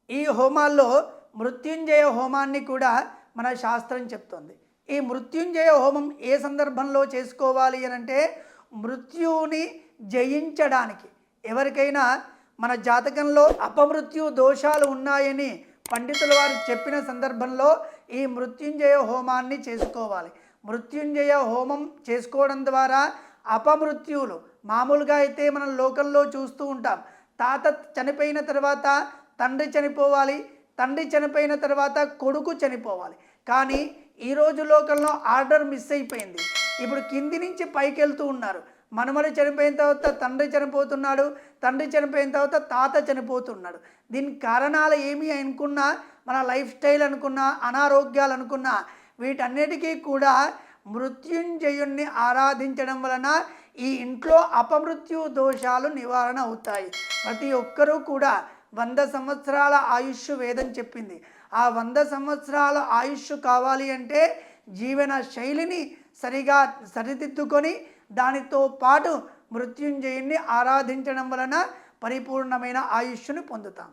ఈ హోమాల్లో మృత్యుంజయ హోమాన్ని కూడా మన శాస్త్రం చెప్తుంది. ఈ మృత్యుంజయ హోమం ఏ సందర్భంలో చేసుకోవాలి అని అంటే మృత్యువుని జయించడానికి. ఎవరికైనా మన జాతకంలో అపమృత్యు దోషాలు ఉన్నాయని పండితుల వారు చెప్పిన సందర్భంలో ఈ మృత్యుంజయ హోమాన్ని చేసుకోవాలి. మృత్యుంజయ హోమం చేసుకోవడం ద్వారా అపమృత్యువులు, మామూలుగా అయితే మనం లోకంలో చూస్తూ ఉంటాం, తాత చనిపోయిన తర్వాత తండ్రి చనిపోవాలి, తండ్రి చనిపోయిన తర్వాత కొడుకు చనిపోవాలి. కానీ ఈరోజు లోకంలో ఆర్డర్ మిస్ అయిపోయింది. ఇప్పుడు కింది నుంచి పైకి వెళ్తూ ఉన్నారు. మనమడి చనిపోయిన తర్వాత తండ్రి చనిపోతున్నాడు, తండ్రి చనిపోయిన తర్వాత తాత చనిపోతున్నాడు. దీనికి కారణాలు ఏమి అనుకున్నా, మన లైఫ్ స్టైల్ అనుకున్నా, అనారోగ్యాలు అనుకున్నా, వీటన్నిటికీ కూడా మృత్యుంజయుణ్ణి ఆరాధించడం వలన ఈ ఇంట్లో అపమృత్యు దోషాలు నివారణ అవుతాయి. ప్రతి ఒక్కరూ కూడా 100 సంవత్సరాల ఆయుష్ వేదం చెప్పింది. ఆ 100 సంవత్సరాల ఆయుష్ కావాలి అంటే జీవన శైలిని సరిగా సరిదిద్దుకొని దానితో పాటు మృత్యుంజయుణ్ణి ఆరాధించడం వలన పరిపూర్ణమైన ఆయుష్ను పొందుతాం.